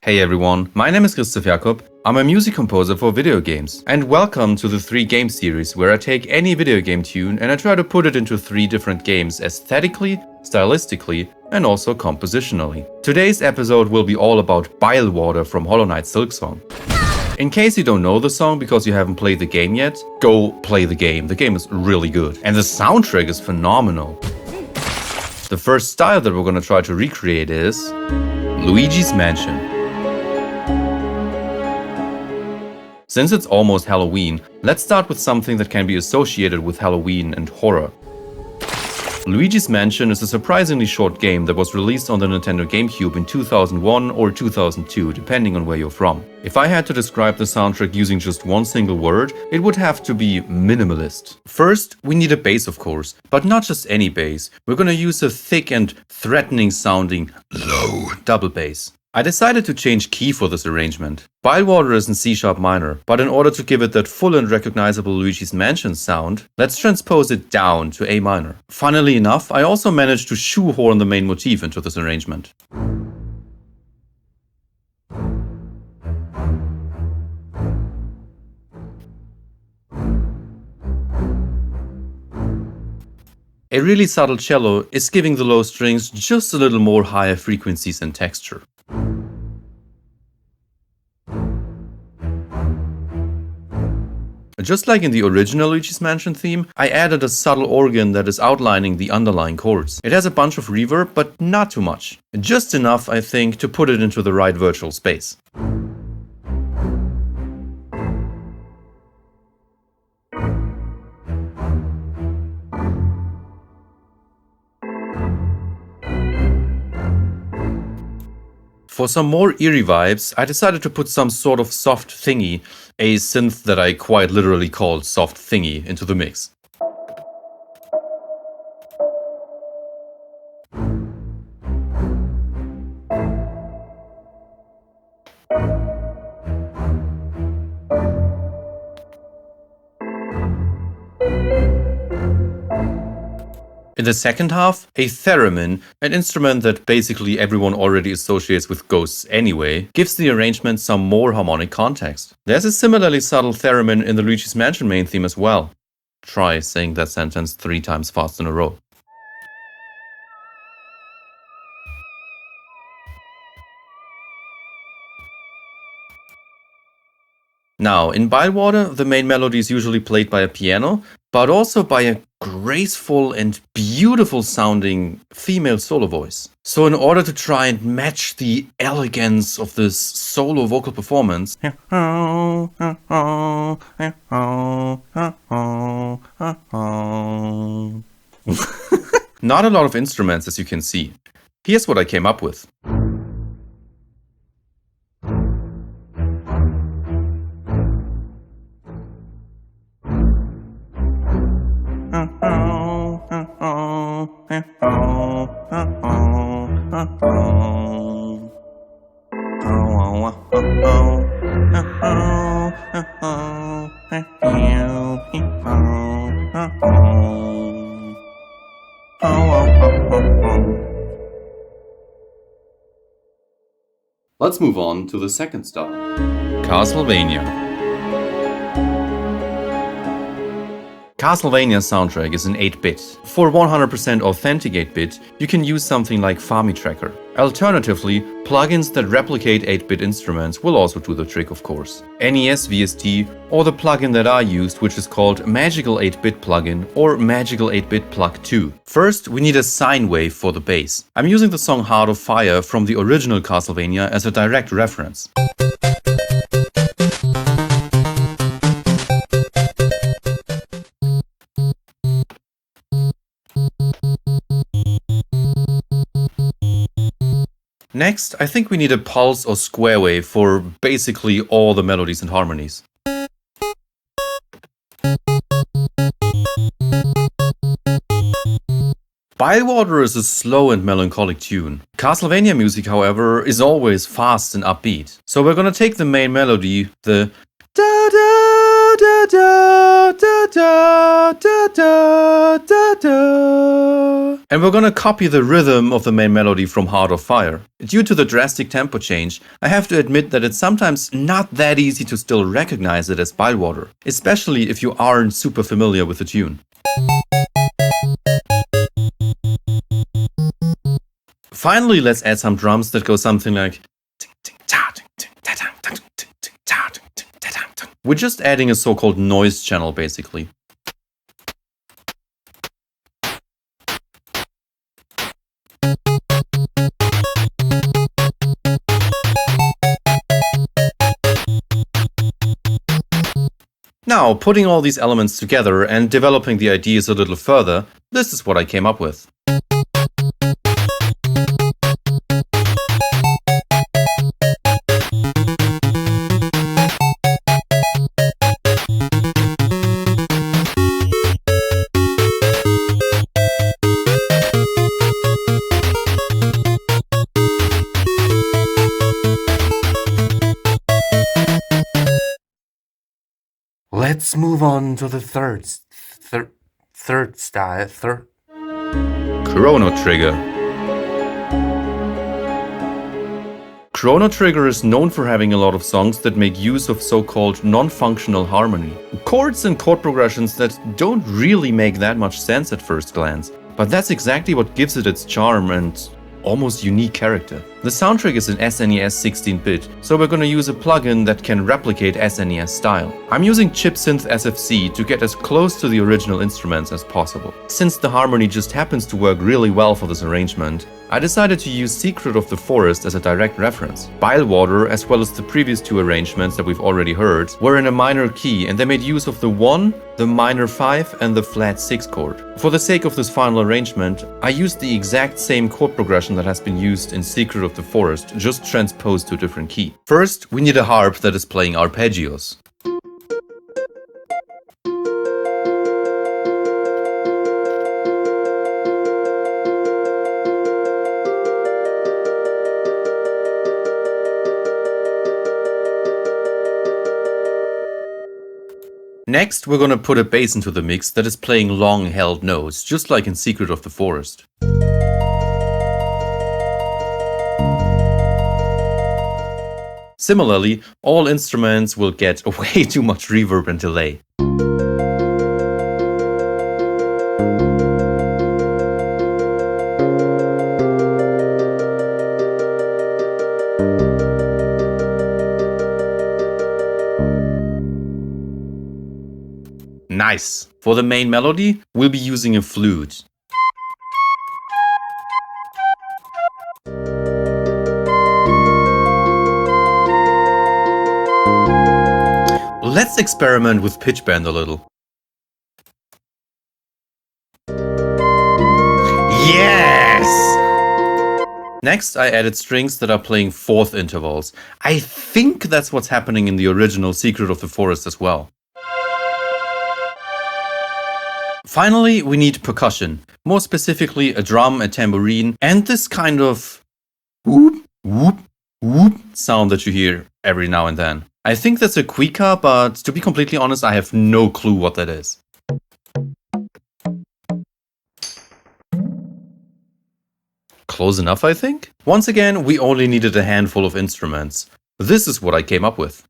Hey everyone, my name is Christoph Jakob. I'm a music composer for video games. And welcome to the 3 game series where I take any video game tune and I try to put it into 3 different games aesthetically, stylistically, and also compositionally. Today's episode will be all about Bilewater from Knight Silksong. In case you don't know the song because you haven't played the game yet, go play the game. The game is really good. And the soundtrack is phenomenal. The first style that we're gonna try to recreate is Luigi's Mansion. Since it's almost Halloween, let's start with something that can be associated with Halloween and horror. Luigi's Mansion is a surprisingly short game that was released on the Nintendo GameCube in 2001 or 2002, depending on where you're from. If I had to describe the soundtrack using just one single word, it would have to be minimalist. First, we need a bass of course, but not just any bass. We're gonna use a thick and threatening sounding low double bass. I decided to change key for this arrangement. Bilewater is in C# minor, but in order to give it that full and recognizable Luigi's Mansion sound, let's transpose it down to A minor. Funnily enough, I also managed to shoehorn the main motif into this arrangement. A really subtle cello is giving the low strings just a little more higher frequencies and texture. Just like in the original Luigi's Mansion theme, I added a subtle organ that is outlining the underlying chords. It has a bunch of reverb, but not too much. Just enough, I think, to put it into the right virtual space. For some more eerie vibes, I decided to put some sort of soft thingy, a synth that I quite literally called soft thingy, into the mix. In the second half, a theremin, an instrument that basically everyone already associates with ghosts anyway, gives the arrangement some more harmonic context. There's a similarly subtle theremin in the Luigi's Mansion main theme as well. Try saying that sentence 3 times fast in a row. Now, in Bilewater, the main melody is usually played by a piano, but also by a graceful and beautiful sounding female solo voice. So in order to try and match the elegance of this solo vocal performance, not a lot of instruments as you can see. Here's what I came up with. Let's move on to the second style, Castlevania. Castlevania's soundtrack is in 8-bit. For 100% authentic 8-bit, you can use something like FamiTracker. Alternatively, plugins that replicate 8-bit instruments will also do the trick, of course. NES VST, or the plugin that I used, which is called Magical 8-bit Plugin or Magical 8-bit Plug 2. First, we need a sine wave for the bass. I'm using the song Heart of Fire from the original Castlevania as a direct reference. Next, I think we need a pulse or square wave for basically all the melodies and harmonies. Bilewater is a slow and melancholic tune. Castlevania music, however, is always fast and upbeat. So we're gonna take the main melody, the da da da da da da da da da da. And we're gonna copy the rhythm of the main melody from Heart of Fire. Due to the drastic tempo change, I have to admit that it's sometimes not that easy to still recognize it as Bilewater, especially if you aren't super familiar with the tune. Finally, let's add some drums that go something like. We're just adding a so-called noise channel, basically. Now, putting all these elements together and developing the ideas a little further, this is what I came up with. Let's move on to the third style. Chrono trigger. Chrono trigger is known for having a lot of songs that make use of so-called non-functional harmony. Chords and chord progressions that don't really make that much sense at first glance, but that's exactly what gives it its charm and almost unique character. The soundtrack is in SNES 16-bit, so we're gonna use a plugin that can replicate SNES style. I'm using ChipSynth SFC to get as close to the original instruments as possible. Since the harmony just happens to work really well for this arrangement, I decided to use Secret of the Forest as a direct reference. Bilewater, as well as the previous two arrangements that we've already heard, were in a minor key and they made use of the 1, the minor 5 and the flat 6 chord. For the sake of this final arrangement, I used the exact same chord progression that has been used in Secret of the Forest, just transposed to a different key. First, we need a harp that is playing arpeggios. Next, we're gonna put a bass into the mix that is playing long-held notes, just like in Secret of the Forest. Similarly, all instruments will get way too much reverb and delay. Nice! For the main melody, we'll be using a flute. Let's experiment with pitch bend a little. Yes! Next, I added strings that are playing fourth intervals. I think that's what's happening in the original Secret of the Forest as well. Finally, we need percussion, more specifically a drum, a tambourine, and this kind of whoop, whoop, whoop sound that you hear every now and then. I think that's a cuica, but to be completely honest, I have no clue what that is. Close enough, I think? Once again, we only needed a handful of instruments. This is what I came up with.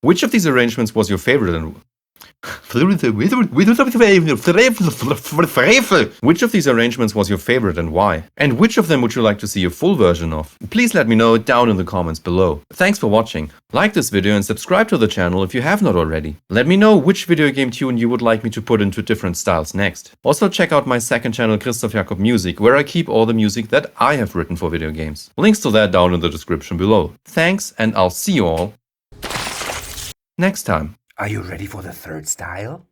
Which of these arrangements was your favorite and Which of these arrangements was your favorite and why? And which of them would you like to see a full version of? Please let me know down in the comments below. Thanks for watching. Like this video and subscribe to the channel if you have not already. Let me know which video game tune you would like me to put into different styles next. Also check out my second channel, Christoph Jakob Music, where I keep all the music that I have written for video games. Links to that down in the description below. Thanks, and I'll see you all next time. Are you ready for the third style?